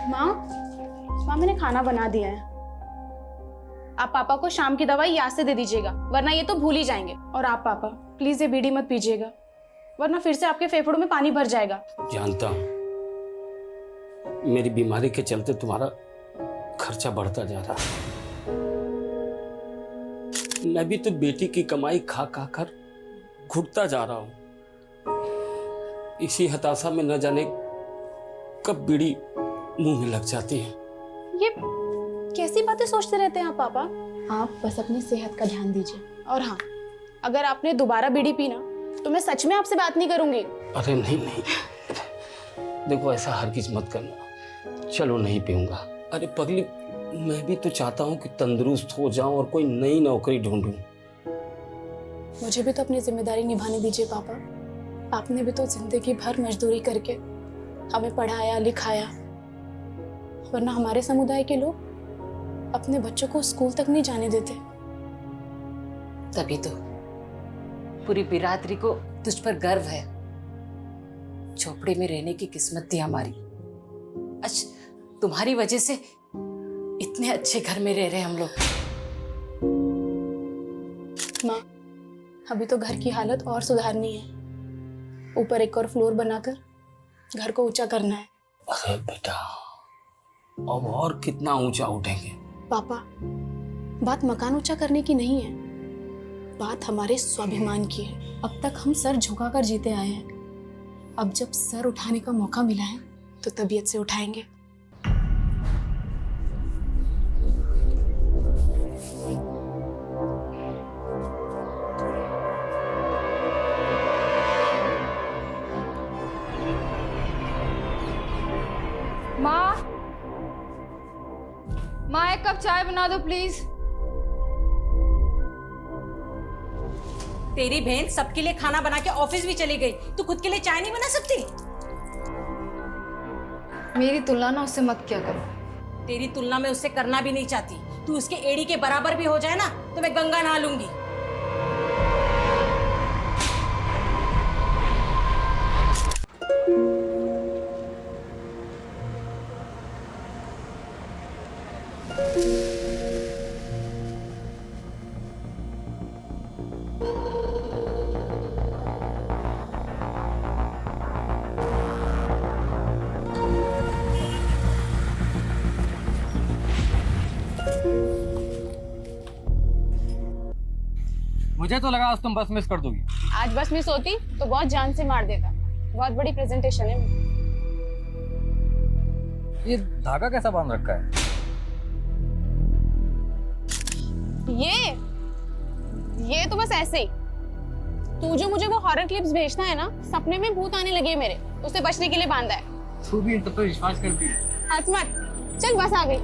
माँ, माँ मैंने खाना बना दिया है। आप पापा को शाम की दवाई याद से दे दीजिएगा, वरना ये तो भूल ही जाएंगे। और आप पापा प्लीज ये बीड़ी मत पीजिएगा, वरना फिर से आपके फेफड़ों में पानी भर जाएगा। जानता हूँ मेरी बीमारी के चलते तुम्हारा खर्चा बढ़ता जा रहा है। मैं भी तो बेटी की कमाई खा खा कर घुटता जा रहा हूँ। इसी हताशा में न जाने कब बीड़ी मुंह में लग जाती है। ये कैसी बातें सोचते रहते हैं आप पापा? आप बस अपनी सेहत का ध्यान दीजिए। और हाँ, अगर आपने दोबारा बीड़ी पीना तो मैं सच में आपसे बात नहीं करूंगी। अरे नहीं नहीं, देखो ऐसा हरगिज मत करना। चलो नहीं पीऊंगा। अरे पगली, मैं भी तो चाहता हूँ कि तंदुरुस्त हो जाऊं और कोई नई नौकरी ढूंढूं। मुझे भी तो अपनी जिम्मेदारी निभाने दीजिए पापा। आपने भी तो जिंदगी भर मजदूरी करके हमें पढ़ाया लिखाया, वरना हमारे समुदाय के लोग अपने बच्चों को स्कूल तक नहीं जाने देते। तभी तो पूरी बिरादरी को तुझ पर गर्व है। झोपड़ी में रहने की किस्मत थी हमारी। आज तुम्हारी वजह से इतने अच्छे घर में रह रहे हम लोग। माँ, अभी तो घर की हालत और सुधारनी है। ऊपर एक और फ्लोर बनाकर घर को ऊंचा करना है। अरे बेटा, अब और कितना ऊंचा उठेंगे? पापा, बात मकान ऊंचा करने की नहीं है, बात हमारे स्वाभिमान की है। अब तक हम सर झुकाकर जीते आए हैं, अब जब सर उठाने का मौका मिला है तो तबीयत से उठाएंगे। माँ एक कप चाय बना दो प्लीज। तेरी बहन सबके लिए खाना बना के ऑफिस भी चली गई, तू खुद के लिए चाय नहीं बना सकती? मेरी तुलना ना उससे मत किया करो। तेरी तुलना में उससे करना भी नहीं चाहती। तू उसके एड़ी के बराबर भी हो जाए ना तो मैं गंगा नहा लूंगी। मुझे तो लगा आज तुम बस मिस कर दोगी। आज बस मिस होती तो बहुत जान से मार देता। बहुत बड़ी प्रेजेंटेशन है। ये धागा कैसा बांध रखा है? ये तो बस ऐसे ही। तू जो मुझे वो हॉरर क्लिप्स भेजना है ना, सपने में भूत आने लगे मेरे, उससे बचने के लिए बांधा है। तू भी इन सब पे विश्वास करती है? हंस मत, चल बस आ गई।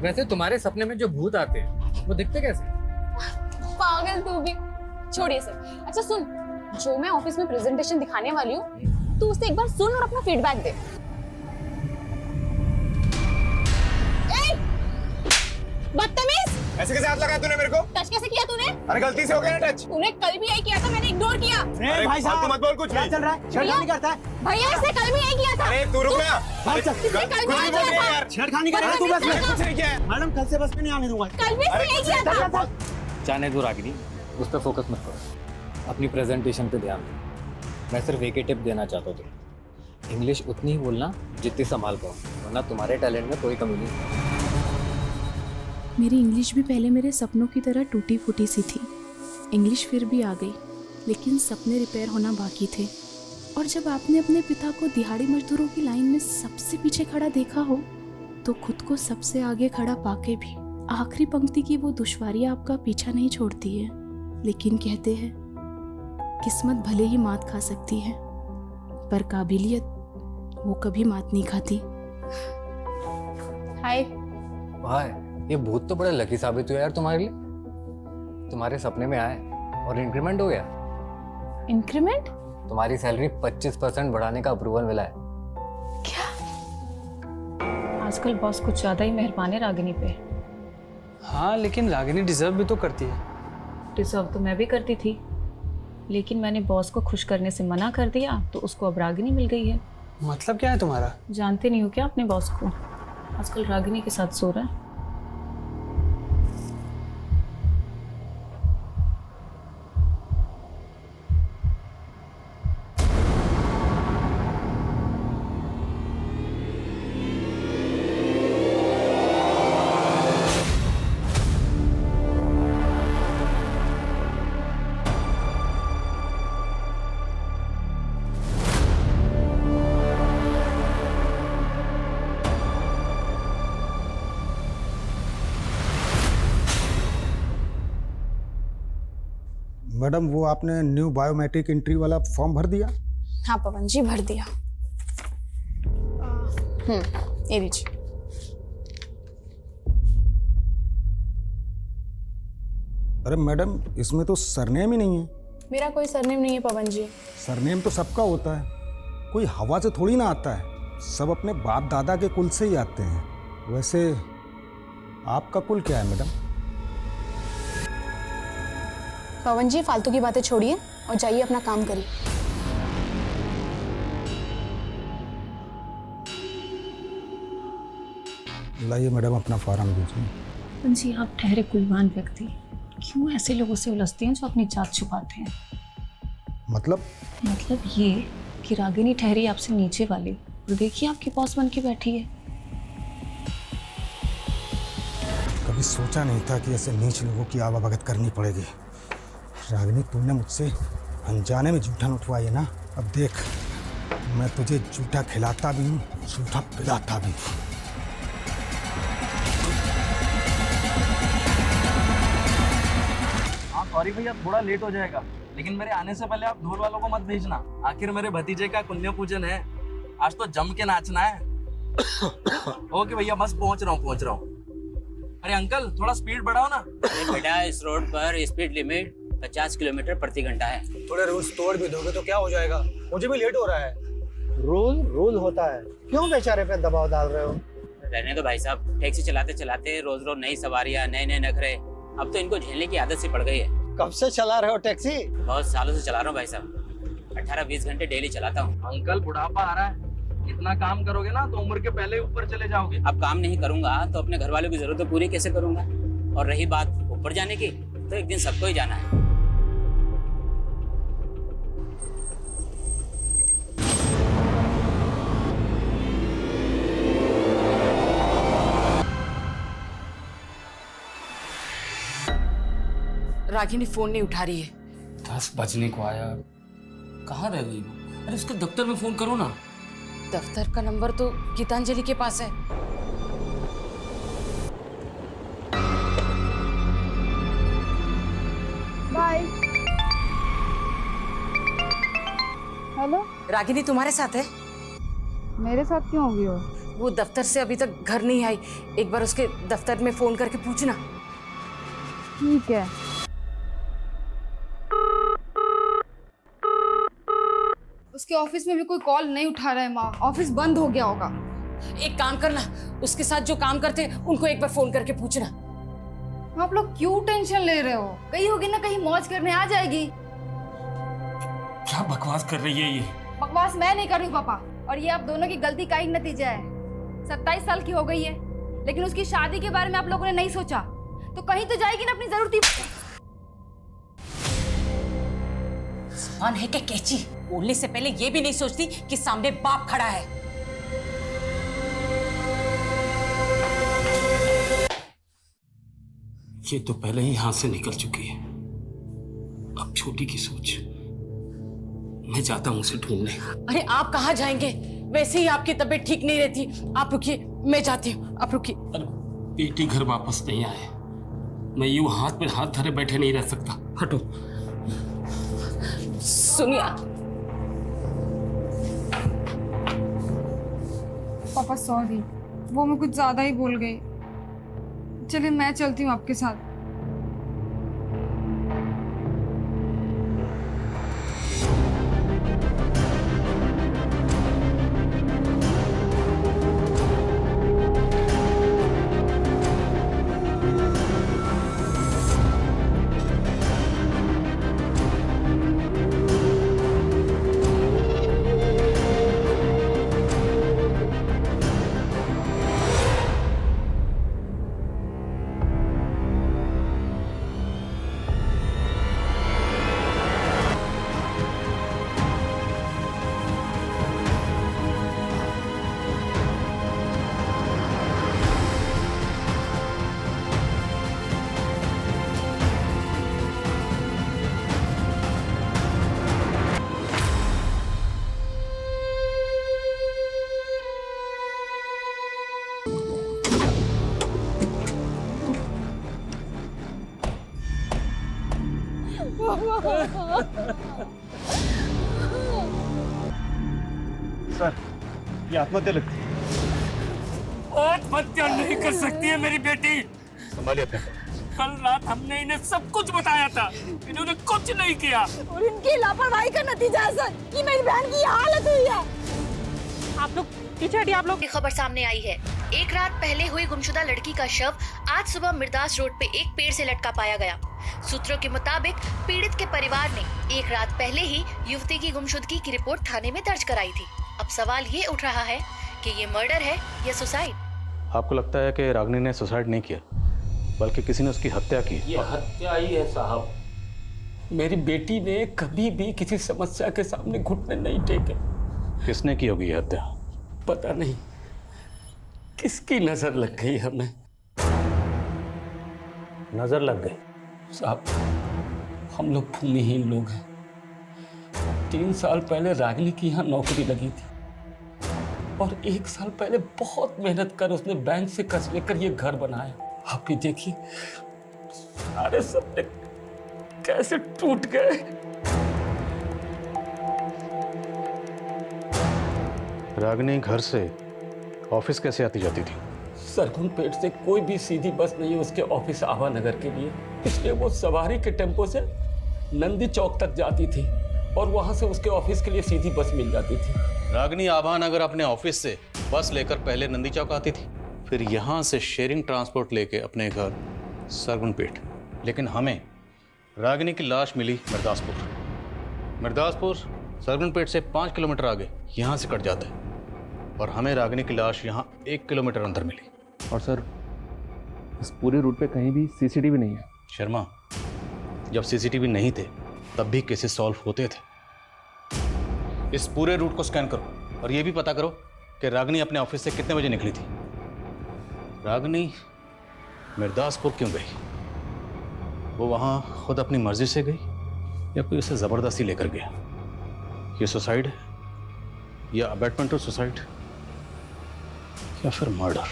वैसे तुम्हारे सपने में जो भूत आते हैं वो दिखते कैसे? पागल तू भी, छोड़िए सर। अच्छा सुन, जो मैं ऑफिस में प्रेजेंटेशन दिखाने वाली हूँ, तू उसे एक बार सुन और अपना फीडबैक दे। बदतमीज! ऐसे कैसे हाथ लगाया तूने मेरे को? टच कैसे किया तूने? अरे गलती से हो गया ना टच। तूने कल भी यही किया था, मैंने इग्नोर किया। अरे भाई साहब, मत बोल कुछ नहीं चल रहा है। छेड़खानी करता है भैया, इसने कल भी यही किया था। अरे तू रुक ना। इसने कल भी यही किया था यार। छेड़खानी कर रहा है तू बस में। कुछ नहीं किया है मैडम, कल से बस में नहीं आने दूंगा। कल भी इसने यही किया था। जाने दो रागिनी, उस पर फोकस मत करो, अपनी प्रेजेंटेशन पे ध्यान दो। मैं सिर्फ एक ही टिप देना चाहता हूँ, इंग्लिश उतनी ही बोलना जितनी संभाल पाओ, वरना तुम्हारे टैलेंट में कोई कमी नहीं। मेरी इंग्लिश भी पहले मेरे सपनों की तरह टूटी फूटी सी थी। इंग्लिश फिर भी आ गई, लेकिन सपने रिपेयर होना बाकी थे। और जब आपने अपने पिता को दिहाड़ी मजदूरों की लाइन में सबसे पीछे खड़ा देखा हो, तो खुद को सबसे आगे खड़ा पाके भी आखिरी पंक्ति की वो दुश्वारियां आपका पीछा नहीं छोड़ती है। लेकिन कहते हैं किस्मत भले ही मात खा सकती है, पर काबिलियत वो कभी मात नहीं खाती। हाय। भाई, ये भूत तो बड़े लकी साबित हुए यार तुम्हारे लिए। तुम्हारे सपने में आए और इंक्रीमेंट हो गया। इंक्रीमेंट? तुम्हारी सैलरी 25% बढ़ाने का अप्रूवल मिला है। क्या? आजकल बॉस कुछ ज्यादा ही मेहरबान है रागिनी पे। हाँ, लेकिन रागिनी डिजर्व भी तो करती है। डिजर्व तो मैं भी करती थी, लेकिन मैंने बॉस को खुश करने से मना कर दिया तो उसको अब रागिनी मिल गई है। मतलब क्या है तुम्हारा? जानते नहीं हो क्या अपने बॉस को? आजकल रागिनी के साथ सो रहा है। मैडम वो आपने न्यू बायोमेट्रिक एंट्री वाला फॉर्म भर दिया? हाँ पवन जी, भर दिया। ये लीजिए। अरे मैडम इसमें तो सरनेम ही नहीं है। मेरा कोई सरनेम नहीं है पवन जी। सरनेम तो सबका होता है, कोई हवा से थोड़ी ना आता है, सब अपने बाप दादा के कुल से ही आते हैं। वैसे आपका कुल क्या है मैडम? पवन जी फालतू की बातें छोड़िए और जाइए अपना काम करिए। लाइए मैडम अपना फॉर्म दीजिए। पवन जी आप ठहरे कुलवान व्यक्ति, क्यों ऐसे लोगों से उलझते हैं जो अपनी जात छुपाते हैं? मतलब ये कि रागिनी ठहरी आपसे नीचे वाली और देखिए आपकी बॉस बन के बैठी है। कभी सोचा नहीं था कि ऐसे नीच लोगों की आवाभगत करनी पड़ेगी। रागिनी तुमने मुझसे अनजाने में जूठन उठवाई है ना, अब देख मैं तुझे जूठा खिलाता भी हूँ, जूठा पिलाता भी हूँ। हाँ सॉरी भैया, थोड़ा लेट हो जाएगा, लेकिन मेरे आने से पहले आप ढोल वालों को मत भेजना। आखिर मेरे भतीजे का पुण्य पूजन है, आज तो जम के नाचना है। ओके भैया, बस पहुंच रहा हूँ। अरे अंकल थोड़ा स्पीड बढ़ाओ ना। अरे बेटा इस रोड पर स्पीड लिमिट 50 किलोमीटर प्रति घंटा है। थोड़े रूल्स तोड़ भी दोगे तो क्या हो जाएगा, मुझे भी लेट हो रहा है। रूल होता है, क्यों बेचारे पे दबाव डाल रहे हो? रहने दो भाई साहब, टैक्सी चलाते चलाते रोज रोज नई सवारियां, नए नए नखरे, अब तो इनको झेलने की आदत सी पड़ गई है। कब से चला रहे हो टैक्सी? बहुत सालों से चला रहा हूँ भाई साहब, 18-20 घंटे डेली चलाता हूँ। अंकल बुढ़ापा आ रहा है, इतना काम करोगे ना तो उम्र के पहले ऊपर चले जाओगे। अब काम नहीं करूंगा तो अपने घर वालों की जरूरतें पूरी कैसे करूंगा? और रही बात ऊपर जाने की, तो एक दिन सबको ही जाना है। रागिनी फोन नहीं उठा रही है। 10 बजने को आया, कहाँ रह गई वो? अरे उसके दफ्तर में फोन करो ना। दफ्तर का नंबर तो गीतांजलि के पास है। बाय। हेलो, रागिनी तुम्हारे साथ है? मेरे साथ क्यों होगी हो? वो दफ्तर से अभी तक घर नहीं आई, एक बार उसके दफ्तर में फोन करके पूछना। ठीक है। उसके ऑफिस में भी कोई कॉल नहीं उठा रहा है माँ, ऑफिस बंद हो गया होगा। एक काम करना, उसके साथ जो काम करते उनको एक बार फोन करके पूछना। आप लोग क्यों टेंशन ले रहे हो? कहीं होगी ना कहीं मौज करने आ जाएगी। क्या बकवास कर रही है ये? बकवास मैं नहीं कर रही हूँ पापा, और ये आप दोनों की गलती का ही नतीजा है। 27 साल की हो गई है, लेकिन उसकी शादी के बारे में आप लोगों ने नहीं सोचा, तो कहीं तो जाएगी ना अपनी जरूरती। मान है क्या कैची, बोलने से पहले ये भी नहीं सोचती कि सामने बाप खड़ा है। ये तो पहले ही हाथ से निकल चुकी है, अब छोटी की सोच। मैं जाता हूँ उसे ढूंढने। अरे आप कहाँ जाएंगे? वैसे ही आपकी तबीयत ठीक नहीं रहती। आप रुकिए, मैं जाती हूँ, आप रुकिए। अरे बेटी घर वापस नहीं आए, मैं यूं हाथ में हाथ धरे बैठे नहीं रह सकता। हटो। सुनिए पापा सॉरी, वो मैं कुछ ज्यादा ही बोल गई। चलिए मैं चलती हूँ आपके साथ। सर, ये आत्महत्या लगती है। आत्महत्या नहीं कर सकती है मेरी बेटी। संभालिए अपने। कल रात हमने इन्हें सब कुछ बताया था, इन्होंने कुछ नहीं किया। और इनकी लापरवाही का नतीजा है सर कि मेरी बहन की ये हालत हुई है। आप लोग पीछे हटिए, आप लोग। खबर सामने आई है। एक रात पहले हुई गुमशुदा लड़की का शव आज सुबह मिर्दास रोड पे एक पेड़ से लटका पाया गया। सूत्रों के मुताबिक पीड़ित के परिवार ने एक रात पहले ही युवती की गुमशुदगी की रिपोर्ट थाने में दर्ज कराई थी। अब सवाल ये उठ रहा है कि ये मर्डर है या सुसाइड। आपको लगता है कि रागिनी ने सुसाइड नहीं किया, बल्कि किसी ने उसकी हत्या की? ये हत्या ही है साहब। मेरी बेटी ने कभी भी किसी समस्या के सामने घुटने नहीं टेके। किसने की होगी ये हत्या? पता नहीं किसकी नजर लग गई हमें। नजर लग गई? साहब, हम लोग भूमिहीन लोग हैं। 3 साल पहले रागिनी की यहाँ नौकरी लगी थी और 1 साल पहले बहुत मेहनत कर उसने बैंक से कर्ज लेकर ये घर बनाया। आप ही देखिए सारे सपने कैसे टूट गए। रागिनी घर से ऑफिस कैसे आती जाती थी? सरगुन पेट से कोई भी सीधी बस नहीं है उसके ऑफिस आवा नगर के लिए, इसलिए वो सवारी के टेम्पो से नंदी चौक तक जाती थी और वहां से उसके ऑफिस के लिए सीधी बस मिल जाती थी। रागिनी आभानगर अपने ऑफिस से बस लेकर पहले नंदी चौक आती थी, फिर यहाँ से शेयरिंग ट्रांसपोर्ट लेके अपने घर सरगुनपेट। लेकिन हमें रागिनी की लाश मिली मिर्दासपुर सरगुनपेट से 5 किलोमीटर आगे यहाँ से कट जाता है, और हमें रागिनी की लाश यहाँ 1 किलोमीटर अंदर मिली। और सर, इस पूरे रूट पे कहीं भी सीसीटीवी नहीं है। शर्मा, जब सीसीटीवी नहीं थे तब भी केसेस सॉल्व होते थे। इस पूरे रूट को स्कैन करो और ये भी पता करो कि रागिनी अपने ऑफिस से कितने बजे निकली थी। रागिनी मिर्दासपुर क्यों गई? वो वहाँ खुद अपनी मर्जी से गई या कोई उसे ज़बरदस्ती लेकर गया? ये सुसाइड है या अबैटमेंट टू सुसाइड या फिर मर्डर?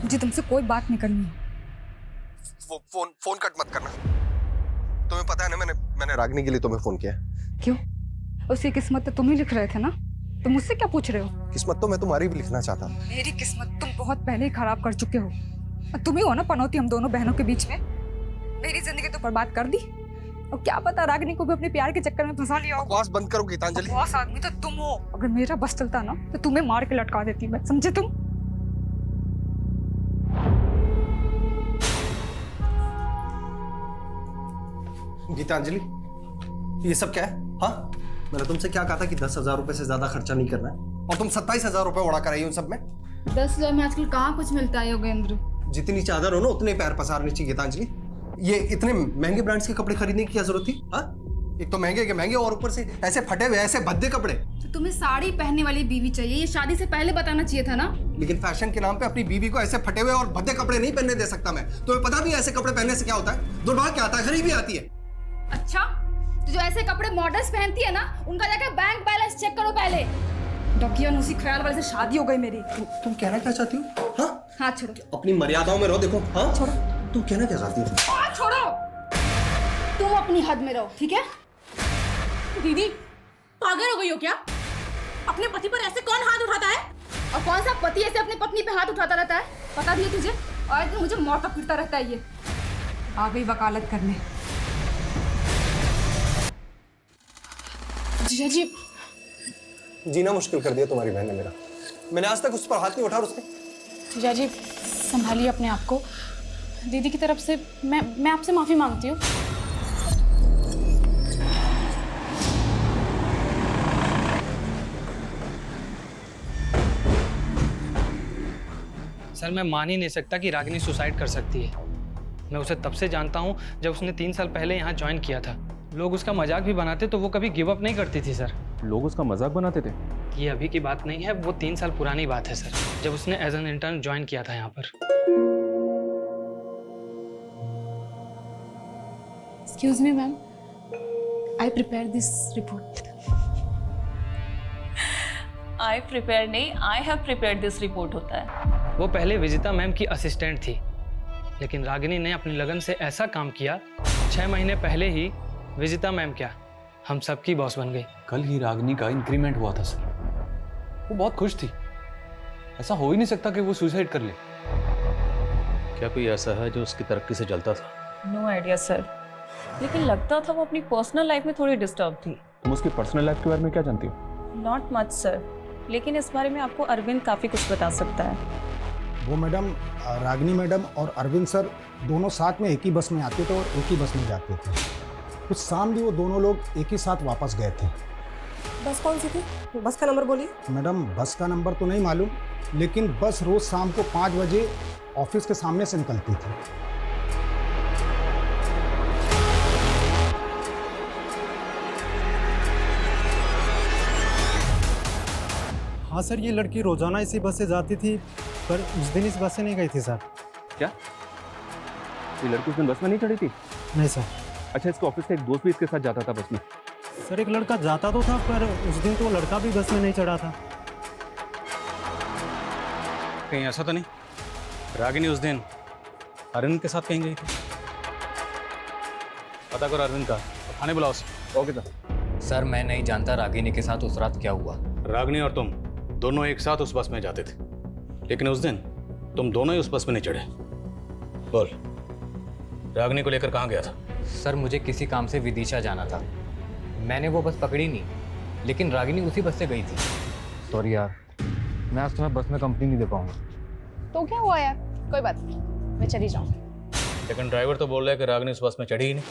मुझे तुमसे कोई बात नहीं करनी है। वो फोन कट मत करना। तुम्हें पता है ना, मैंने रागिनी के लिए तुम्हें फोन किया। क्यों? उसकी किस्मत तो तुम ही लिख रहे थे ना, तुम मुझसे क्या पूछ रहे हो? किस्मत तो मैं तुम्हारी भी लिखना चाहता। मेरी किस्मत तुम बहुत पहले ही खराब कर चुके हो। और तुम ही हो ना पनौती हम दोनों बहनों के बीच में। मेरी जिंदगी तो बर्बाद कर दी, और क्या पता रागिनी को भी अपने प्यार के चक्कर में फंसा लिया हो। बकवास बंद करो गीतांजलि। बकवास आदमी तो तुम हो। अगर मेरा बस चलता ना तो तुम्हें मार के लटका देती मैं, समझे तुम? गीतांजलि, ये सब क्या है? हाँ, मैंने तुमसे क्या कहा था कि 10,000 रुपए से ज्यादा खर्चा नहीं करना है, और तुम 27,000 रुपए उड़ा कर आई उन सब में। 10,000 में आजकल कहाँ कुछ मिलता है योगेंद्र? जितनी चादर हो ना उतने पैर पसारने चाहिए गीतांजलि। ये इतने महंगे ब्रांड्स के कपड़े खरीदने की क्या जरूरत थी? हाँ, एक तो महंगे के महंगे और ऊपर से ऐसे फटे हुए ऐसे भद्दे कपड़े। तो तुम्हें साड़ी पहनने वाली बीवी चाहिए, ये शादी से पहले बताना चाहिए था ना। लेकिन फैशन के नाम पे अपनी बीवी को ऐसे फटे हुए और भद्दे कपड़े नहीं पहनने दे सकता मैं। तुम्हें पता भी है ऐसे कपड़े पहनने से क्या होता है? दुर्भाग्य क्या आता है, गरीबी आती है। अच्छा, तो जो ऐसे कपड़े मॉडल्स पहनती है ना, उनका जाकर बैंक बैलेंस चेक करो पहले। डॉक्टर उसी ख्याल वाले से शादी हो गई मेरी। तुम कहना क्या चाहती हो? हाँ, हाथ छोड़ो। अपनी मर्यादाओं में रहो। देखो, हाँ छोड़ो। तुम कहना क्या चाहती हो? हाथ छोड़ो। तुम अपनी हद में रहो, ठीक है? दीदी, पागल हो गई हो क्या? अपने पति पर ऐसे कौन हाथ उठाता है? और कौन सा पति ऐसे अपनी पत्नी पे हाथ उठाता रहता है? पता भी है तुझे? और एक दिन मुझे मौत फिरता रहता है ये। आ गई वकालत करने। जीजा जी, जीना मुश्किल कर दिया तुम्हारी बहन ने मेरा। मैंने आज तक उस पर हाथ नहीं उठा उसने। जीजा जी, संभालिए अपने आप को। दीदी की तरफ से मैं आपसे माफी मांगती हूँ। सर, मैं मान ही नहीं सकता कि रागिनी सुसाइड कर सकती है। मैं उसे तब से जानता हूँ जब उसने 3 साल पहले यहाँ ज्वाइन किया था। लोग उसका मजाक भी बनाते तो वो कभी गिव अप नहीं करती थी सर। लोग उसका मजाक बनाते थे? ये अभी की बात नहीं है, वो 3 साल पुरानी बात है सर, जब उसने एज एन इंटर्न ज्वाइन किया था यहाँ पर। Excuse me ma'am, I prepare this report. I prepare नहीं, I have prepared this report होता है। वो पहले विजिता मैम की असिस्टेंट थी, लेकिन रागिनी ने अपनी लगन से ऐसा काम किया, 6 महीने पहले ही विजिता मैम क्या, हम सबकी बॉस बन गई। कल ही रागिनी का इंक्रीमेंट हुआ था सर, वो बहुत खुश थी। ऐसा हो ही नहीं सकता कि वो सुसाइड कर ले। क्या कोई ऐसा है जो उसकी तरक्की से जलता था? नो आइडिया सर, लेकिन लगता था वो अपनी पर्सनल लाइफ में थोड़ी डिस्टर्ब थी। तुम उसकी पर्सनल लाइफ के बारे में क्या जानती हो? नॉट मच सर, लेकिन इस बारे में आपको अरविंद काफ़ी कुछ बता सकता है। वो मैडम, रागिनी मैडम और अरविंद सर दोनों साथ में एक ही बस में आते थे और एक ही बस में जाते थे। कुछ शाम भी वो दोनों लोग एक ही साथ वापस गए थे। बस कौन सी थी? बस का नंबर बोलिए। मैडम बस का नंबर तो नहीं मालूम, लेकिन बस रोज शाम को 5 बजे ऑफिस के सामने से निकलती थी। हाँ सर, ये लड़की रोजाना इसी बस से जाती थी, पर उस दिन इस बस से नहीं गई थी सर। क्या ये लड़की उस दिन बस में नहीं चढ़ी थी? नहीं सर। अच्छा, इसके ऑफिस का एक दोस्त भी इसके साथ जाता था बस में? सर एक लड़का जाता तो था, पर उस दिन तो लड़का भी बस में नहीं चढ़ा था। कहीं ऐसा तो नहीं रागिनी उस दिन अरविंद के साथ कहीं गई थी? पता करो अरविंद का, थाने बुलाओ उसे। ओके सर मैं नहीं जानता रागिनी के साथ उस रात क्या हुआ। रागिनी और तुम दोनों एक साथ उस बस में जाते थे, लेकिन उस दिन तुम दोनों ही उस बस में नहीं चढ़े। बोल, रागिनी को लेकर कहाँ गया था? सर मुझे किसी काम से विदिशा जाना था, मैंने वो बस पकड़ी नहीं, लेकिन रागिनी उसी बस से गई थी। सॉरी यार, मैं आज तुम्हें बस में कंपनी नहीं दे पाऊंगा। तो क्या हुआ यार, कोई बात नहीं, मैं चली जाऊँ। लेकिन ड्राइवर तो बोल रहा है कि रागिनी उस बस में चढ़ी ही नहीं।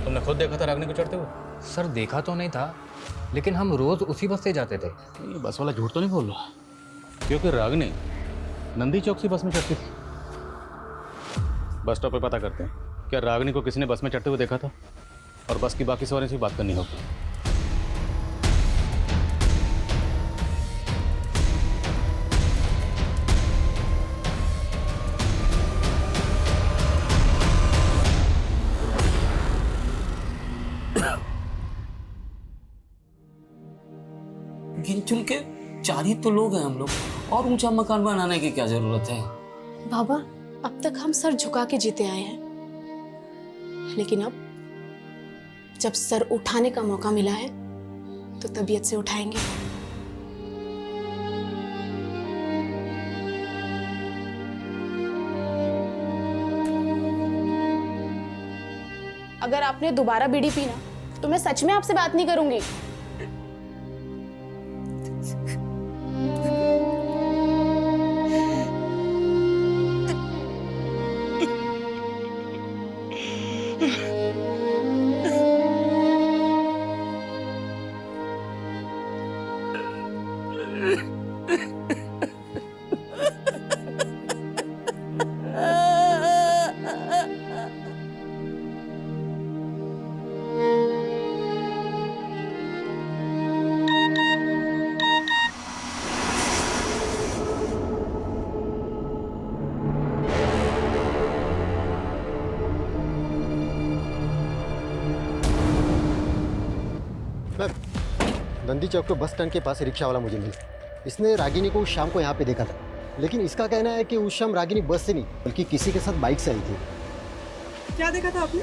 तुमने खुद देखा था रागिनी को चढ़ते हुए? सर देखा तो नहीं था, लेकिन हम रोज उसी बस से जाते थे। ये बस वाला झूठ तो नहीं बोल रहा, क्योंकि रागिनी नंदी चौक से बस में चढ़ती थी। बस स्टॉप पे पता करते हैं, क्या रागिनी को किसी ने बस में चढ़ते हुए देखा था? और बस की बाकी सवारी से बात करनी होगी। गिन चुन के 4 ही तो लोग हैं हम लोग, और ऊंचा मकान बनाने की क्या जरूरत है? बाबा, अब तक हम सर झुका के जीते आए हैं, लेकिन अब जब सर उठाने का मौका मिला है तो तबीयत से उठाएंगे। अगर आपने दोबारा बीड़ी पी ना तो मैं सच में आपसे बात नहीं करूंगी। नंदी चौक के बस स्टैंड के पास रिक्शा वाला मुझे मिला। इसने रागिनी को उस शाम को यहाँ पे देखा था, लेकिन इसका कहना है कि उस शाम रागिनी बस से नहीं बल्कि किसी के साथ बाइक से आई थी। क्या देखा था आपने?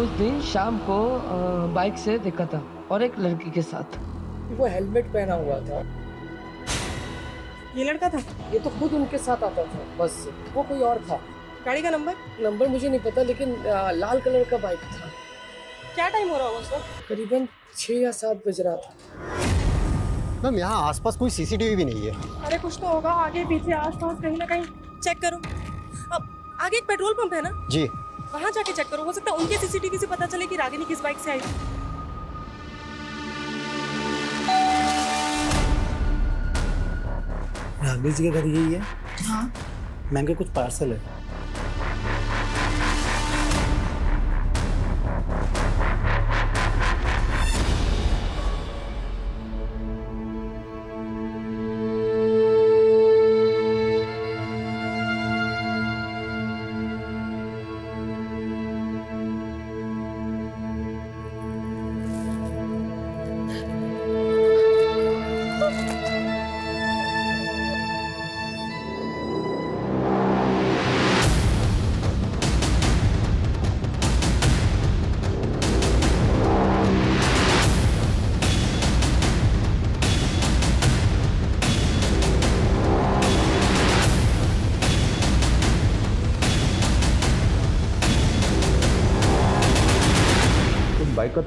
उस दिन शाम को बाइक से देखा था और एक लड़की के साथ। वो हेलमेट पहना हुआ था। ये लड़का था? ये तो खुद उनके साथ आता था बस से, वो कोई और था। गाड़ी का नंबर? नंबर मुझे नहीं पता, लेकिन लाल कलर का बाइक था। क्या टाइम हो रहा होगा सर? करीबन 6 या 7 बज रहा था। मैम यहाँ आसपास कोई सीसीटीवी भी नहीं है। अरे कुछ तो होगा, आगे पीछे आसपास कहीं ना कहीं चेक करो। अब आगे एक पेट्रोल पंप है ना जी, वहाँ जाके चेक करो, हो सकता है उनके सीसीटीवी से पता चले कि रागिनी किस बाइक से आई थी। रागिनी जी का घर यही है? हाँ। महंगे कुछ पार्सल है।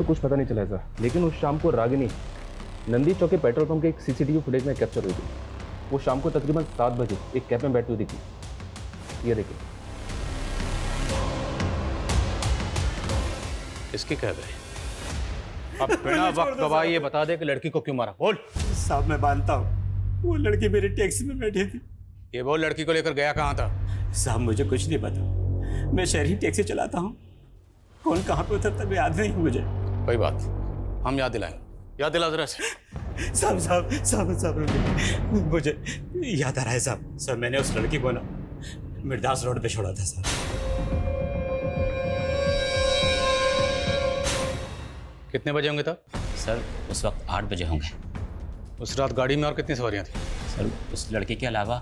कुछ पता नहीं चला है सर, लेकिन उस शाम को रागिनी नंदी चौक के पेट्रोल पंप के एक सीसीटीवी फुटेज में कैप्चर हुई थी। वो शाम को तकरीबन 7 बजे एक कैब में बैठी हुई दिखी। ये देखिए। किसकी कैब है? अब बिना वक्त गवाए ये बता दे कि लड़की को क्यों मारा। बोल। साहब मैं मानता हूँ वो लड़की मेरी टैक्सी में बैठी थी। ये बोल, लड़की को लेकर गया कहाँ था? साहब मुझे कुछ नहीं पता, मैं शहरी टैक्सी चलाता हूँ, कौन कहाँ पे उतरता मैं याद नहीं मुझे। कोई बात, हम याद दिलाएंगे। याद दिला जरा से। साहब मुझे याद आ रहा है साहब। सर मैंने उस लड़की को ना मिर्दास रोड पे छोड़ा था साहब। कितने बजे होंगे तब? सर उस वक्त 8 बजे होंगे। उस रात गाड़ी में और कितनी सवारियां थी? सर उस लड़के के अलावा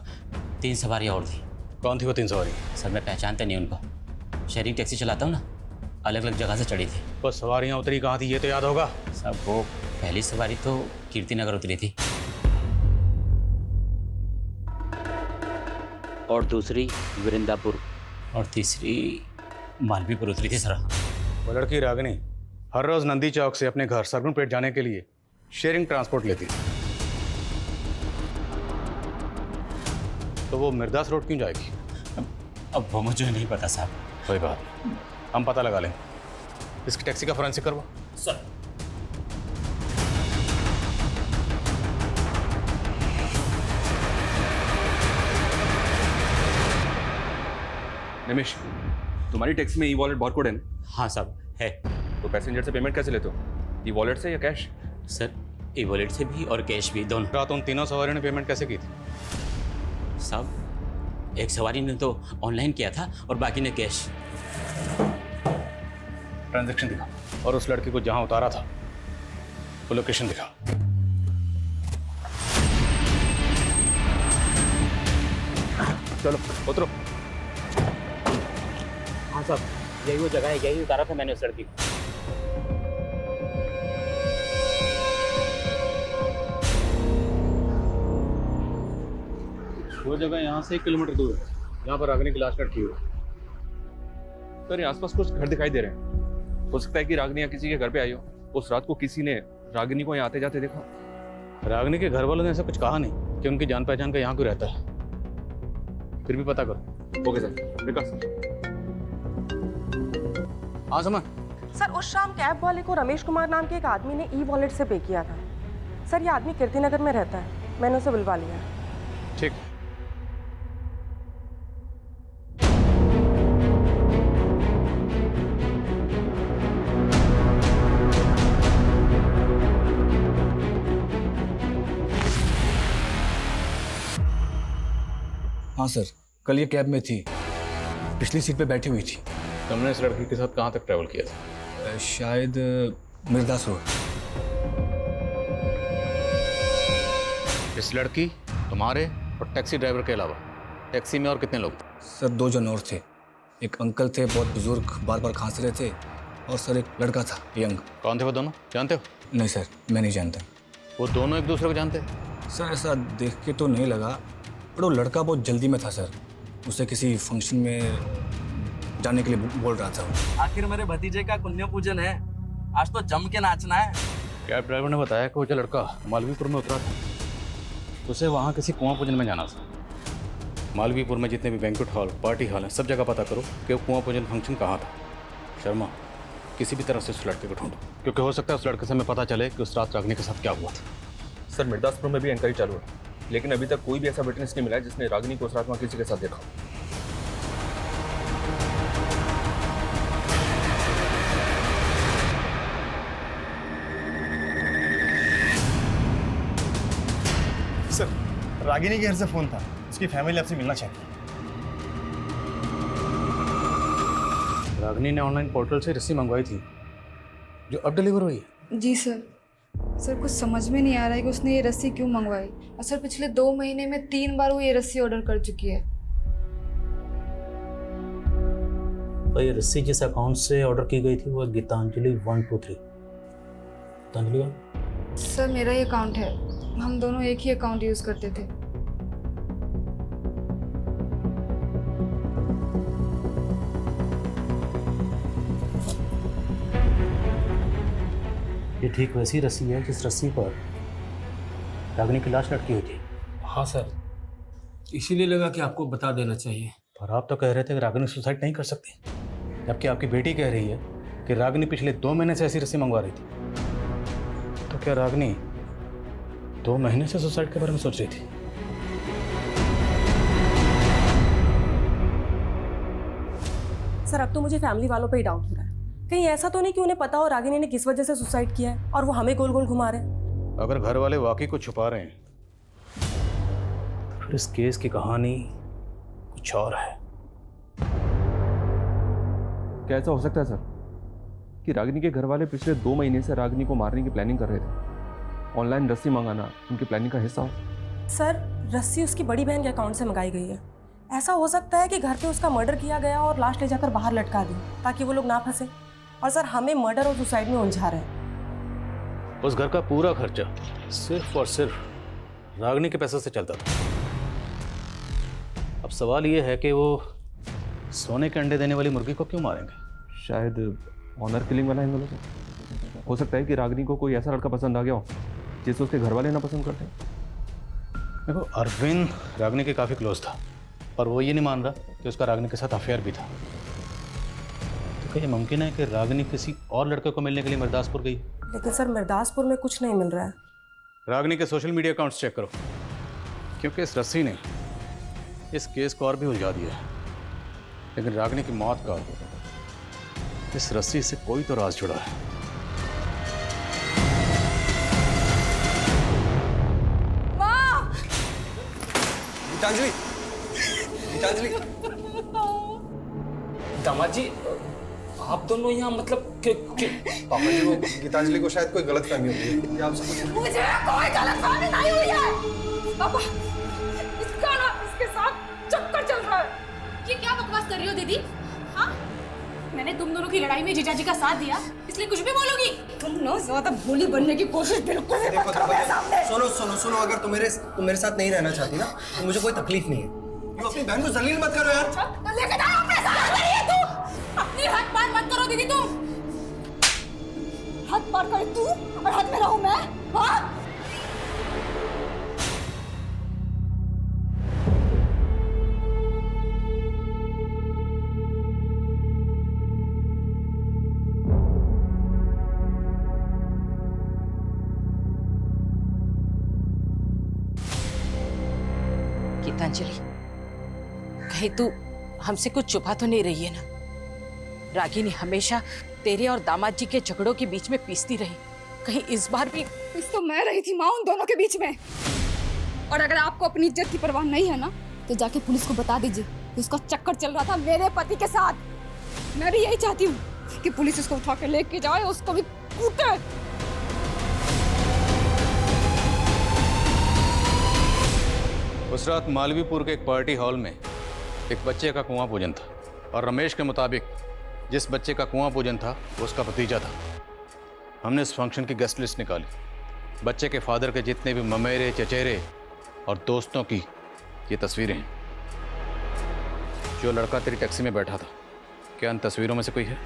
3 सवारियां और थी। कौन थी वो 3 सवारी? सर मैं पहचानते नहीं उनको, शहरी टैक्सी चलाता हूँ ना, अलग अलग जगह से चढ़ी थी। वो सवारियां उतरी कहाँ थी ये तो याद होगा? साहब वो पहली सवारी तो कीर्ति नगर उतरी थी और दूसरी वृंदापुर और तीसरी मालवीपुर उतरी थी सर। वो लड़की रागिनी हर रोज नंदी चौक से अपने घर सरगुनपेट जाने के लिए शेयरिंग ट्रांसपोर्ट लेती थी, तो वो मिर्दास रोड क्यों जाएगी? अब वो मुझे नहीं पता साहब। कोई बात, हम पता लगा लेंगे। इसकी टैक्सी का फोरेंसिक करवा। सर निमिष, तुम्हारी टैक्सी में ई वॉलेट बारकोड है ना? हाँ साहब है। तो पैसेंजर से पेमेंट कैसे लेते हो? ई वॉलेट से या कैश? सर ई वॉलेट से भी और कैश भी, दोनों। रात उन तीनों सवारियों ने पेमेंट कैसे की थी? साहब एक सवारी ने तो ऑनलाइन किया था और बाकी ने कैश। ट्रांजैक्शन दिखा, और उस लड़की को जहां उतारा था वो लोकेशन दिखा। चलो उतरो। हाँ साहब यही वो जगह है, यही उतारा था मैंने उस लड़की को। वो जगह यहाँ से 1 किलोमीटर दूर है, यहाँ पर रागिनी की लाश लटकी हुई। सर यहाँ आसपास कुछ घर दिखाई दे रहे हैं, हो सकता है कि रागिनी किसी के घर पे आई हो। उस रात को किसी ने रागिनी को यहाँ आते जाते देखा। रागिनी के घर वालों ने ऐसा कुछ कहा नहीं कि उनकी जान पहचान का यहाँ कोई रहता है, फिर भी पता करो। ओके सर, विकास। हाँ समझ। सर उस शाम कैब वाले को रमेश कुमार नाम के एक आदमी ने ई वॉलेट से पे किया था। सर ये आदमी कीर्ति नगर में रहता है, मैंने उसे बुलवा लिया। ठीक। हाँ सर, कल ये कैब में थी, पिछली सीट पे बैठी हुई थी। तुमने इस लड़की के साथ कहाँ तक ट्रैवल किया था? शायद मिर्दास रोड। इस लड़की, तुम्हारे और टैक्सी ड्राइवर के अलावा टैक्सी में और कितने लोग थे? सर 2 जन और थे। एक अंकल थे, बहुत बुजुर्ग, बार बार खांस रहे थे, और सर एक लड़का था, यंग। कौन थे वो दोनों, जानते हो? नहीं सर, मैं नहीं जानता। वो दोनों एक दूसरे को जानते? सर ऐसा देख के तो नहीं लगा, पर वो लड़का बहुत जल्दी में था सर, उसे किसी फंक्शन में जाने के लिए बोल रहा था। आखिर मेरे भतीजे का पुण्य पूजन है, आज तो जम के नाचना है। कैब ड्राइवर ने बताया कि वो जो लड़का मालवीपुर में उतरा था, उसे वहाँ किसी कुआं पूजन में जाना था। मालवीपुर में जितने भी बैंक्वेट हॉल, पार्टी हॉल हैं, सब जगह पता करो कि वो कुआं पूजन फंक्शन कहाँ था। शर्मा, किसी भी तरह से उस लड़के को ढूंढो, क्योंकि हो सकता है उस लड़के से हमें पता चले कि उस रात रागिनी के साथ क्या हुआ था। सर मिर्दासपुर में भी इंक्वायरी चालू है, लेकिन अभी तक कोई भी ऐसा विटनेस नहीं मिला है जिसने रागिनी को उस रात वहाँ किसी के साथ देखा। सर रागिनी के घर से फोन था, उसकी फैमिली आपसे मिलना चाहती है। रागिनी ने ऑनलाइन पोर्टल से रस्सी मंगवाई थी जो अब डिलीवर हुई। जी सर। सर कुछ समझ में नहीं आ रहा है कि उसने ये रस्सी क्यों मंगवाई। और सर पिछले 2 महीने में 3 बार वो ये रस्सी ऑर्डर कर चुकी है। तो ये रस्सी जिस अकाउंट से ऑर्डर की गई थी वो गीतांजलि 123। गीतांजलि 1? सर मेरा ही अकाउंट है, हम दोनों एक ही अकाउंट यूज करते थे। ये ठीक वैसी रस्सी है जिस रस्सी पर रागिनी की लाश लटकी हुई थी। हाँ सर, इसीलिए लगा कि आपको बता देना चाहिए। पर आप तो कह रहे थे कि रागिनी सुसाइड नहीं कर सकती, जबकि आपकी बेटी कह रही है कि रागिनी पिछले 2 महीने से ऐसी रस्सी मंगवा रही थी। तो क्या रागिनी 2 महीने से सुसाइड के बारे में सोच रही थी? सर अब तो मुझे फैमिली वालों पे ही डाउट हो रहा है। कहीं ऐसा तो नहीं कि उन्हें पता हो रागिनी ने किस वजह से सुसाइड किया है और वो हमें गोल गोल घुमा रहे हैं। अगर घर वाले वाकई कुछ छुपा रहे हैं फिर इस केस की कहानी कुछ और है। क्या ऐसा हो सकता है सर कि रागिनी के घर वाले पिछले 2 महीने से रागिनी को मारने की प्लानिंग कर रहे थे? ऑनलाइन रस्सी मंगाना उनकी प्लानिंग का हिस्सा हो? सर रस्सी उसकी बड़ी बहन के अकाउंट से मंगाई गई है। ऐसा हो सकता है कि घर पे उसका मर्डर किया गया और लाश ले जाकर बाहर लटका दी ताकि वो लोग ना फंसे। और सर हमें मर्डर और सुसाइड में उलझा रहे हैं। उस घर का पूरा खर्चा सिर्फ और सिर्फ रागिनी के पैसों से चलता था। अब सवाल ये है कि वो सोने के अंडे देने वाली मुर्गी को क्यों मारेंगे? शायद ऑनर किलिंग वाला एंगल हो सकता है कि रागिनी को कोई ऐसा लड़का पसंद आ गया हो जिसे उसके घर वाले ना पसंद करते। देखो, अरविंद रागिनी के काफ़ी क्लोज था, पर वो ये नहीं मान रहा कि उसका रागिनी के साथ अफेयर भी था। तो क्या ये मुमकिन है कि रागिनी किसी और लड़के को मिलने के लिए मिर्दासपुर गई? लेकिन सर मिर्दासपुर में कुछ नहीं मिल रहा है। रागिनी के सोशल मीडिया अकाउंट्स चेक करो, क्योंकि इस रस्सी ने इस केस को और भी उलझा दिया है। लेकिन रागिनी की मौत का इस रस्सी से कोई तो राज जुड़ा है। गीतांजलि, गीतांजलि, दामाद जी, आप दोनों यहाँ मतलब पापा जी वो गीतांजलि को शायद कोई गलतफहमी हो गई है। आपसे कुछ मुझे कोई गलतफहमी नहीं हुई है। पापा, इसका ना इसके साथ चक्कर चल रहा है। ये क्या बकवास कर रही हो दीदी? हाँ, मैंने तुम दोनों की लड़ाई में जीजाजी का साथ दिया, इसलिए कुछ भी बोलोगी? तुम ना ज्यादा भोली बनने की कोशिश बिल्कुल भी मत करो मेरे सामने। सुनो सुनो सुनो, अगर तुम मेरे साथ नहीं रहना चाहती ना तो मुझे कोई तकलीफ नहीं है। तुम अपनी बहन को जलील मत करो यार। तो लेके जाओ अपने साथ। तू अपनी हाथ पार मत करो दीदी। तुम हाथ पार करे तू और हाथ में रहूं मैं? हाँ, गीतांजलि, कहीं तू हमसे कुछ छुपा तो नहीं रही है ना? रागिनी हमेशा तेरे और दामाद जी के झगड़ों के बीच में पीसती रही, कहीं इस बार भी? इस तो मैं रही थी माँ उन दोनों के बीच में। और अगर आपको अपनी इज्जत की परवाह नहीं है ना तो जाके पुलिस को बता दीजिए कि उसका चक्कर चल रहा था मेरे पति के साथ। मैं भी यही चाहती हूँ कि पुलिस उसको उठा के लेके जाए, उसको भी कूटे। उस रात मालवीपुर के एक पार्टी हॉल में एक बच्चे का कुआं पूजन था, और रमेश के मुताबिक जिस बच्चे का कुआं पूजन था वो उसका भतीजा था। हमने इस फंक्शन की गेस्ट लिस्ट निकाली। बच्चे के फादर के जितने भी ममेरे, चचेरे और दोस्तों की ये तस्वीरें हैं। जो लड़का तेरी टैक्सी में बैठा था, क्या इन तस्वीरों में से कोई है?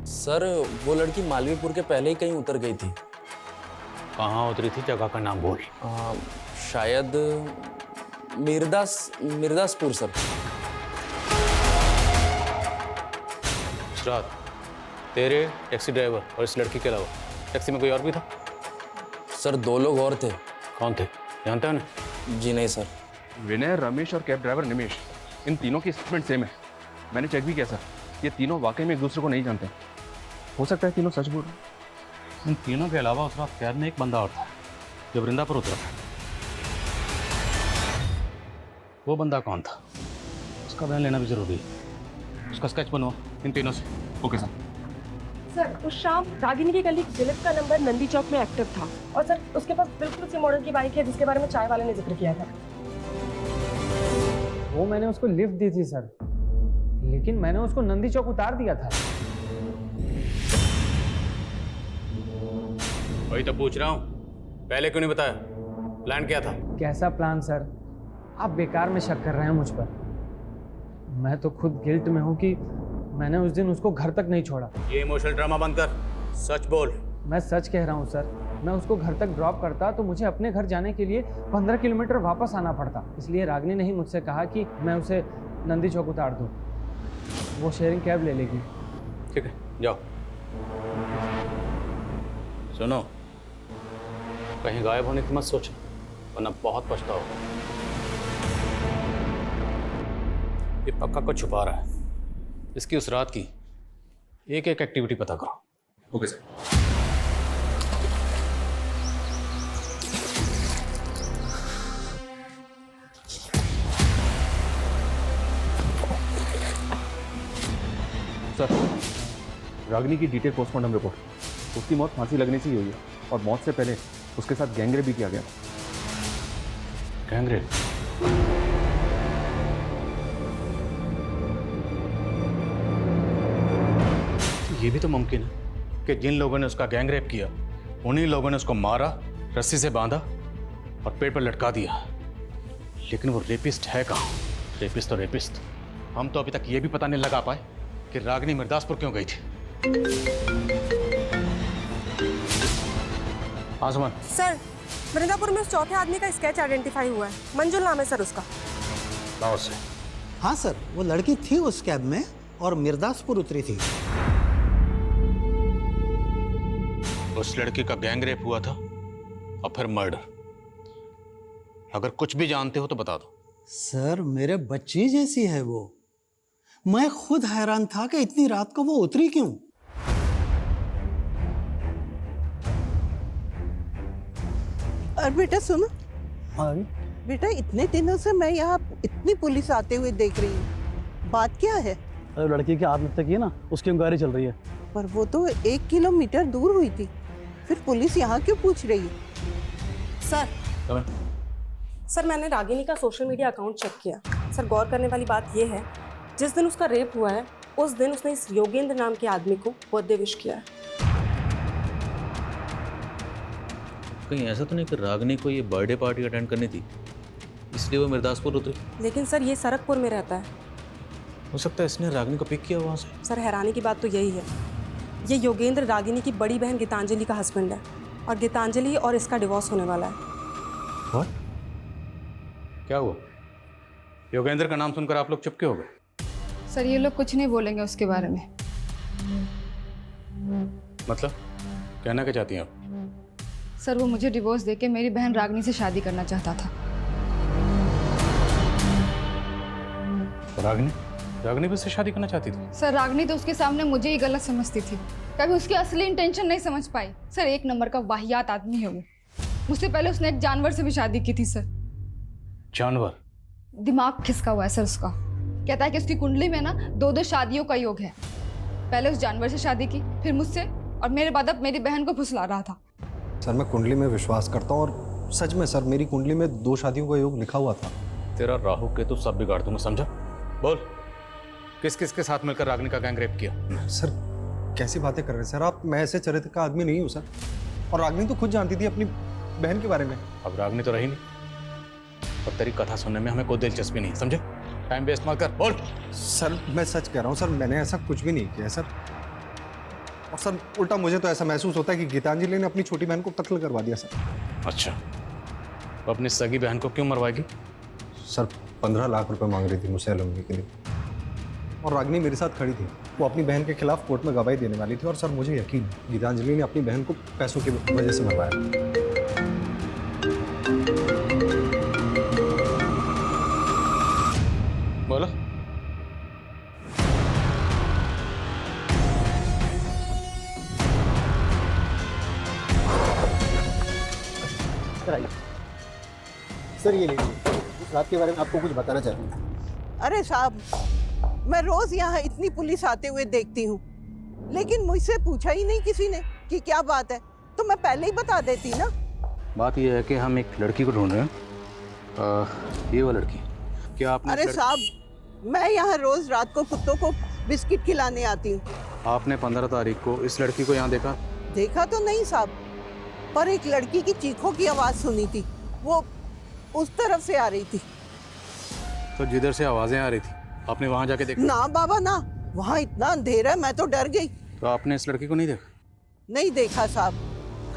सर वो लड़की मालवीपुर के पहले ही कहीं उतर गई थी। कहाँ उतरी थी? जगह का नाम बोल। शायद मिर्दासपुर सर। रात तेरे, टैक्सी ड्राइवर और इस लड़की के अलावा टैक्सी में कोई और भी था? सर 2 लोग और थे। कौन थे, जानते हो ना? जी नहीं सर। विनय, रमेश और कैब ड्राइवर निमेश, इन तीनों की स्टेटमेंट सेम है। मैंने चेक भी किया सर, ये तीनों वाकई में एक दूसरे को नहीं जानते। हो सकता है तीनों सच बोल रहे हैं। इन तीनों के अलावा उस रात कैब में एक बंदा और था जो वृंदा पर उतरा था। वो बंदा कौन था? उसका बयान लेना भी जरूरी है। उसका स्केच बनवाओ इन तीनों से। Okay sir. सर उस शाम रागिनी के कलीग दिलीप का नंबर नंदी चौक में एक्टिव था और सर उसके पास बिल्कुल उसी मॉडल की बाइक है जिसके बारे में चाय वाले ने जिक्र किया था। वो मैंने उसको लिफ्ट दी थी सर, लेकिन मैंने उसको नंदी चौक उतार दिया था। वही तो पूछ रहा हूँ, पहले क्यों नहीं बताया? प्लान क्या था? कैसा प्लान सर? आप बेकार में शक कर रहे हैं मुझ पर। मैं तो खुद गिल्ट में हूँ कि मैंने उस दिन उसको घर तक नहीं छोड़ा। ये इमोशनल ड्रामा बंद कर, सच बोल। मैं सच कह रहा हूँ सर, मैं उसको घर तक ड्रॉप करता तो मुझे अपने घर जाने के लिए 15 किलोमीटर वापस आना पड़ता। इसलिए रागिनी ने ही मुझसे कहा कि मैं उसे नंदी चौक उतार दूँ, वो शेयरिंग कैब ले लेगी। ठीक है, जाओ। सुनो, कहीं गायब होने की मत सोचो, वरना बहुत पछताओगे। ये पक्का को छुपा रहा है। इसकी उस रात की एक एक एक्टिविटी पता करो। Okay sir. सर, रागिनी की डिटेल पोस्टमार्टम रिपोर्ट। उसकी मौत फांसी लगने से ही हुई है और मौत से पहले उसके साथ गैंगरेप भी किया गया। गैंगरेप? ये भी तो मुमकिन है कि जिन लोगों ने उसका गैंगरेप किया उन्हीं लोगों ने उसको मारा, रस्सी से बांधा और पेड़ पर लटका दिया। लेकिन वो रेपिस्ट है कहाँ? रेपिस्ट तो रेपिस्ट। हम तो अभी तक ये भी पता नहीं लगा पाए कि रागिनी मिर्दासपुर क्यों गई थी। आसमान सर, वृंदापुर में उस चौथे आदमी का स्केच आइडेंटिफाई हुआ है। मंजुल नाम है सर उसका। लाओ से। हाँ सर, वो लड़की थी उस कैब में और मिर्दासपुर उतरी थी। उस लड़की का गैंगरेप हुआ था और फिर मर्डर। अगर कुछ भी जानते हो तो बता दो। सर, मेरे बच्ची जैसी है वो। मैं खुद हैरान था कि इतनी रात को वो उतरी क्यों। और बेटा सुनो। हाँ बेटा, इतने दिनों से मैं यहाँ इतनी पुलिस आते हुए देख रही हूँ, बात क्या है? अरे लड़की की आत्महत्या की है ना, उसकी इंक्वायरी चल रही है। पर वो तो 1 किलोमीटर दूर हुई थी, फिर पुलिस यहाँ क्यों पूछ रही है? सर, मैंने रागिनी का सोशल मीडिया अकाउंट चेक किया। सर, गौर करने वाली बात यह है, जिस दिन उसका रेप हुआ है उस दिन उसने इस योगेंद्र नाम के आदमी को बर्थडे विश किया है। कहीं ऐसा तो नहीं कि रागिनी को ये बर्थडे पार्टी अटेंड करनी थी इसलिए वो मिर्दासपुर उतरी? लेकिन सर, ये सरकपुर में रहता है। हो सकता है इसने रागिनी को पिक किया वहाँ से। सर, हैरानी की बात तो यही है, ये योगेंद्र रागिनी की बड़ी बहन गीतांजलि का हस्बैंड है और गीतांजलि और इसका डिवोर्स होने वाला है। What? क्या हुआ? योगेंद्र का नाम सुनकर आप लोग चुप क्यों हो गए? सर, ये लोग कुछ नहीं बोलेंगे उसके बारे में। मतलब कहना क्या चाहती हैं आप? सर, वो मुझे डिवोर्स देके मेरी बहन रागिनी से शादी करना चाहता था। रागिनी भी उससे शादी करना चाहती थी? सर, रागिनी तो उसके सामने मुझे ही गलत समझती थी, कभी उसकी असली इंटेंशन नहीं समझ पाई। सर, 1 नंबर का वाहियात आदमी है वो। मुझसे पहले उसने एक जानवर से भी शादी की थी सर। जानवर? दिमाग खिसका हुआ है सर उसका। कहता है कि उसकी कुंडली में ना 2-2 शादियों का योग है। पहले उस जानवर से शादी की, फिर मुझसे, और मेरे बाद अब मेरी बहन को फुसला रहा था। सर, मैं कुंडली में विश्वास करता हूँ और सच में सर, मेरी कुंडली में 2 शादियों का योग लिखा हुआ था। तेरा राहु केतु सब बिगाड़ दूंगा, समझा? बोल, किस किस के साथ मिलकर रागिनी का गैंग रेप किया? सर, कैसी बातें कर रहे हैं सर आप? मैं ऐसे चरित्र का आदमी नहीं हूँ सर। और रागिनी तो खुद जानती थी अपनी बहन के बारे में। अब रागिनी तो रही नहीं और तेरी कथा सुनने में हमें कोई दिलचस्पी नहीं, समझे? टाइम वेस्ट मत कर, बोल। सर, मैं सच कह रहा हूँ सर, मैंने ऐसा कुछ भी नहीं किया सर। और सर, उल्टा मुझे तो ऐसा महसूस होता है कि गीतांजलि ने अपनी छोटी बहन को कत्ल करवा दिया सर। अच्छा, वो अपनी सगी बहन को क्यों मरवाएगी? सर, 15 लाख रुपए मांग रही थी मुझसे एलोमनी के लिए और रागिनी मेरे साथ खड़ी थी। वो अपनी बहन के खिलाफ कोर्ट में गवाही देने वाली थी और सर, मुझे यकीन गीतांजलि ने अपनी बहन को पैसों की वजह से मरवाया। बोलो। सर, ये लीजिए, इस रात के बारे में आपको कुछ बताना चाहती हूँ। अरे साहब, मैं रोज यहाँ इतनी पुलिस आते हुए देखती हूँ, लेकिन मुझसे पूछा ही नहीं किसी ने कि क्या बात है, तो मैं पहले ही बता देती ना। बात यह है कि हम एक लड़की को ढूंढ रहे हैं। ये वो लड़की, क्या आपने? अरे साहब, मैं यहाँ रोज रात को कुत्तों को बिस्किट खिलाने आती हूँ। आपने 15 तारीख को इस लड़की को यहाँ देखा? देखा तो नहीं साहब, पर एक लड़की की चीखों की आवाज सुनी थी, वो उस तरफ से आ रही थी। तो जिधर से आवाजें आ रही थी आपने वहां जाके देखा? ना बाबा ना, वहाँ इतना अंधेरा है, मैं तो डर गई। तो आपने इस लड़की को नहीं देखा? नहीं देखा साहब,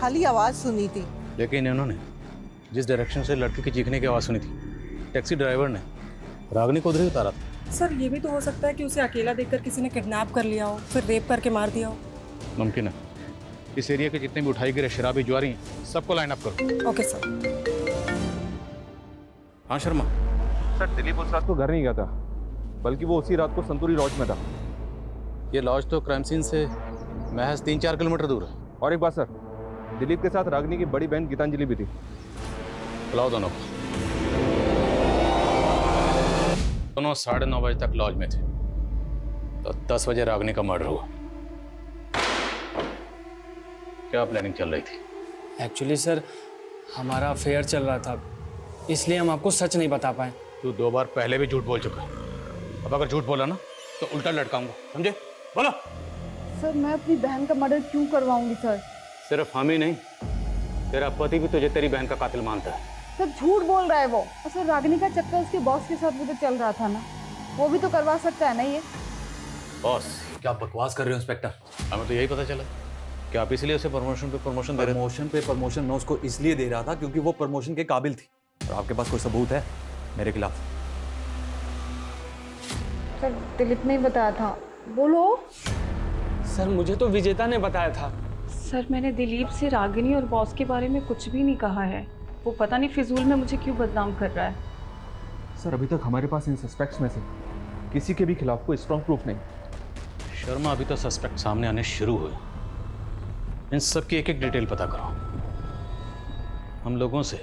खाली आवाज सुनी थी। लेकिन इन्होंने जिस डायरेक्शन से लड़की की चीखने की आवाज़ सुनी थी, टैक्सी ड्राइवर ने रागिनी को उधर ही उतारा था। सर ये भी तो हो सकता है कि उसे अकेला देखकर किसी ने किडनैप कर लिया हो, फिर रेप करके मार दिया हो। मुमकिन है। इस एरिया के जितने भी उठाई गिरे शराबी जुआरी हैं, सबको लाइन अप करो। Okay sir. हाँ शर्मा। सर दिलीप उस रात को घर नहीं गया था, बल्कि वो उसी रात को संतूरी लॉज में था। ये लॉज तो क्राइम सीन से महज 3-4 किलोमीटर दूर है। और एक बात सर, दिलीप के साथ रागिनी की बड़ी बहन गीतांजलि भी थी। बुलाओ दोनों को। दोनों 9:30 बजे तक लॉज में थे, तो 10 बजे रागिनी का मर्डर हुआ। क्या प्लानिंग चल रही थी? एक्चुअली सर हमारा अफेयर चल रहा था, इसलिए हम आपको सच नहीं बता पाए। तू 2 बार पहले भी झूठ बोल चुका है। अब अगर झूठ बोला ना तो उल्टा लटकाऊंगा, समझे? बोलो। सर मैं अपनी बहन का मर्डर क्यों करवाऊंगी सर? सिर्फ हम ही नहीं, तेरा पति भी तुझे तेरी बहन का कातिल मानता है। सर झूठ बोल रहा है वो। और सर रागिनी का चक्कर उसके बॉस के साथ भी तो चल रहा था ना, वो भी तो करवा सकता है ना ये। बॉस क्या बकवास कर रहे हो इंस्पेक्टर? हमें तो यही पता चला कि आप इसलिए उसे प्रमोशन पे प्रमोशन दे रहे थे। प्रमोशन पे प्रमोशन मैं उसको इसलिए दे रहा था क्योंकि वो प्रमोशन के काबिल थी। और आपके पास कोई सबूत है मेरे खिलाफ? सर दिलीप ने बताया था। बोलो। सर मुझे तो विजेता ने बताया था। सर मैंने दिलीप से रागिनी और बॉस के बारे में कुछ भी नहीं कहा है। वो पता नहीं फिजूल में मुझे क्यों बदनाम कर रहा है। सर अभी तक हमारे पास इन सस्पेक्ट्स में से किसी के भी खिलाफ कोई स्ट्रॉन्ग प्रूफ नहीं। शर्मा अभी तो सस्पेक्ट सामने आने शुरू हुए, इन सब की एक एक डिटेल पता करो। हम लोगों से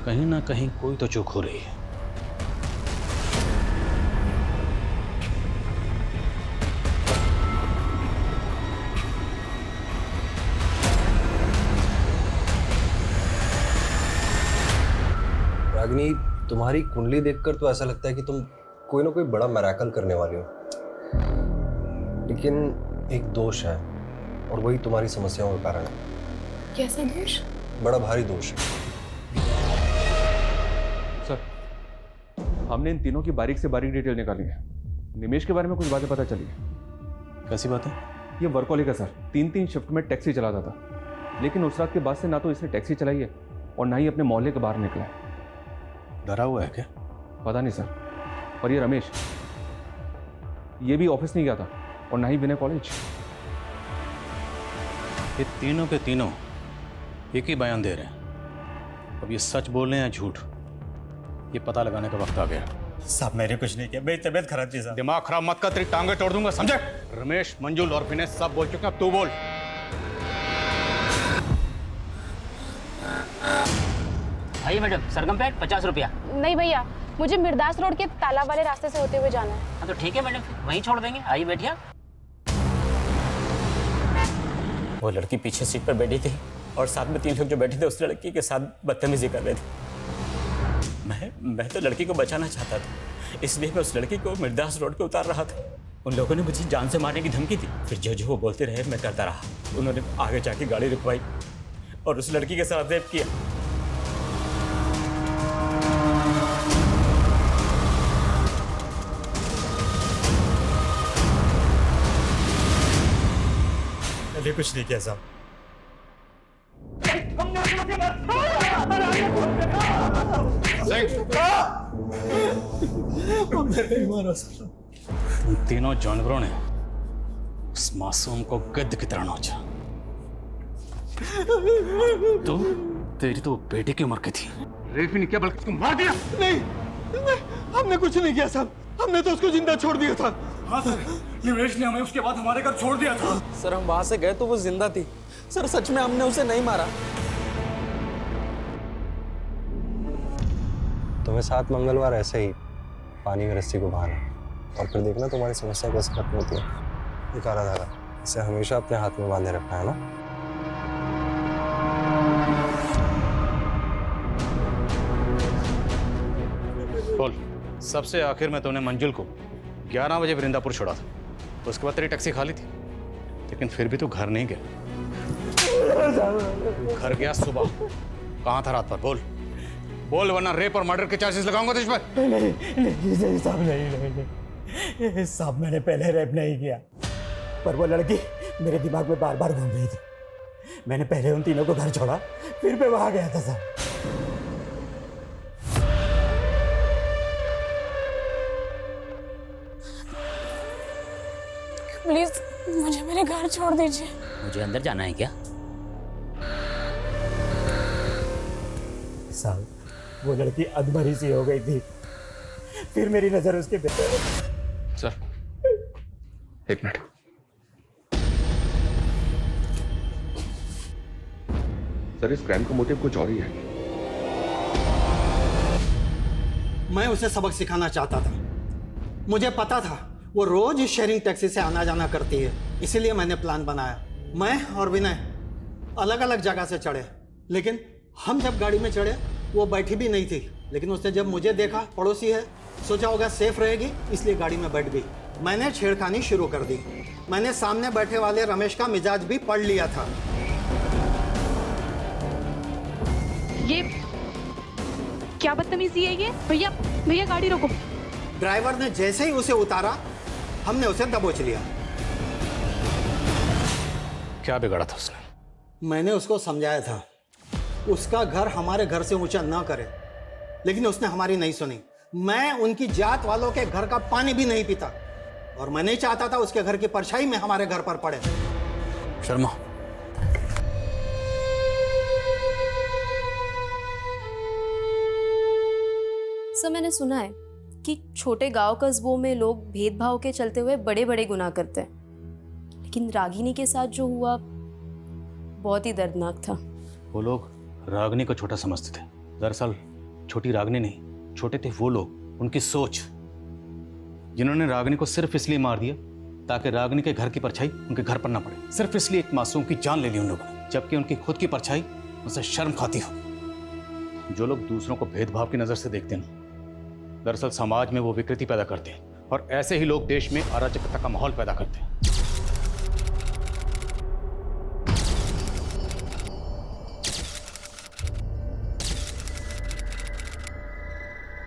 कहीं ना कहीं कोई तो चूक हो रही है। रागिनी, तुम्हारी कुंडली देखकर तो ऐसा लगता है कि तुम कोई ना कोई बड़ा मिरेकल करने वाली हो, लेकिन एक दोष है और वही तुम्हारी समस्याओं का कारण है। कैसा दोष? बड़ा भारी दोष है। सर हमने इन तीनों की बारीक से बारीक डिटेल निकाली है। निमेश के बारे में कुछ बातें पता चली है। कैसी बात है? ये वर्कहॉलिक है सर, 3-3 शिफ्ट में टैक्सी चलाता था, लेकिन उस रात के बाद से ना तो इसने टैक्सी चलाई है और ना ही अपने मोहल्ले के बाहर निकला है। डरा हुआ है क्या? पता नहीं सर। और ये रमेश, ये भी ऑफिस नहीं गया था और ना ही विनय कॉलेज। ये तीनों के तीनों एक ही बयान दे रहे हैं। अब ये सच बोल रहे हैं या झूठ, ये पता लगाने का वक्त आ गया। साहब मैंने कुछ नहीं किया, मेरी तबीयत खराब थी साहब। दिमाग खराब मत कर, तेरी टांगे तोड़ दूंगा, समझे? रमेश, मंजुल और विनय सब बोल चुके हैं, अब तू बोल। आइए मैडम, सरगम 50 रुपया। नहीं भैया, मुझे मिर्दास रोड के तालाब वाले रास्ते से होते हुए जाना है। हाँ तो ठीक है मैडम, वहीं छोड़ देंगे। आइए बैठिए। वो लड़की पीछे सीट पर बैठी थी और साथ में 3 लोग जो बैठे थे उस लड़की के साथ बदतमीजी कर रहे थे। मैं तो लड़की को बचाना चाहता था, इसलिए मैं उस लड़की को मिर्दास रोड पे उतार रहा था। उन लोगों ने मुझे जान से मारने की धमकी दी। फिर जो वो बोलते रहे मैं करता रहा। उन्होंने आगे जाके गाड़ी रुकवाई और उस लड़की के साथ रेप किया। मैंने कुछ नहीं किया साहब। उन तीनों जानवरों ने उस मासूम को गद्द की तरह नोचा। तो तेरी तो बेटे की उम्र की थी। रेप नहीं किया बल्कि उसको मार दिया। नहीं, हमने कुछ नहीं किया साहब, हमने तो उसको जिंदा छोड़ दिया था। हाँ सर, निमेश ने हमें उसके बाद हमारे घर छोड़ दिया था। सर हम वहां से गए तो वो जिंदा थी। सर सच में हमने उसे नहीं मारा। तुम्हें 7 मंगलवार ऐसे ही पानी में रस्सी को बहाना और फिर देखना तुम्हारी समस्या कैसे खत्म होती है। ये काला धागा, इसे हमेशा अपने हाथ में बांधे रखना है ना। बोल, सबसे आखिर में तूने मंजुल को 11 बजे वृंदापुर छोड़ा था। उसके बाद तेरी टैक्सी खाली थी, लेकिन फिर भी तू घर नहीं गया। घर गया सुबह। कहाँ था रात भर? बोल बोल वरना रेप और मर्डर के चार्जेस लगाऊंगा तुझ पर। नहीं साहब, नहीं साहब, मैंने पहले रेप नहीं किया, पर वो लड़की मेरे दिमाग में बार बार घूम रही थी। मैंने पहले उन तीनों को घर छोड़ा, फिर मैं वहां गया था साहब। प्लीज मुझे मेरे घर छोड़ दीजिए। मुझे अंदर जाना है क्या? साहब, वो लड़की अधमरी सी हो गई थी, फिर मेरी नजर उसके पे। सर, एक मिनट। सर, इस क्राइम का मोटिव कुछ और ही है। मैं उसे सबक सिखाना चाहता था। मुझे पता था वो रोज इस शेयरिंग टैक्सी से आना जाना करती है, इसीलिए मैंने प्लान बनाया। मैं और विनय अलग अलग जगह से चढ़े, लेकिन हम जब गाड़ी में चढ़े वो बैठी भी नहीं थी। लेकिन उसने जब मुझे देखा, पड़ोसी है, सोचा होगा सेफ रहेगी, इसलिए गाड़ी में बैठ गई। मैंने छेड़खानी शुरू कर दी। मैंने सामने बैठे वाले रमेश का मिजाज भी पढ़ लिया था। ये क्या बदतमीजी है ये? भैया भैया गाड़ी रोको। ड्राइवर ने जैसे ही उसे उतारा, हमने उसे दबोच लिया। क्या बिगाड़ा था उसने? मैंने उसको समझाया था उसका घर हमारे घर से ऊंचा ना करे, लेकिन उसने हमारी नहीं सुनी। मैं उनकी जात वालों के घर का पानी भी नहीं पीता, और मैं नहीं चाहता था उसके घर की परछाई में हमारे घर पर पड़े। शर्मा, सर मैंने सुना है कि छोटे गांव कस्बों में लोग भेदभाव के चलते हुए बड़े बड़े गुनाह करते हैं, लेकिन रागिनी के साथ जो हुआ बहुत ही दर्दनाक था। वो लोग रागिनी को छोटा समझते थे। दरअसल छोटी रागिनी नहीं, छोटे थे वो लोग, उनकी सोच, जिन्होंने रागिनी को सिर्फ इसलिए मार दिया ताकि रागिनी के घर की परछाई उनके घर पर ना पड़े। सिर्फ इसलिए एक मासूम की जान ले ली उन लोगों ने, जबकि उनकी खुद की परछाई उनसे शर्म खाती हो। जो लोग दूसरों को भेदभाव की नजर से देखते हैं, दरअसल समाज में वो विकृति पैदा करते हैं, और ऐसे ही लोग देश में अराजकता का माहौल पैदा करते हैं।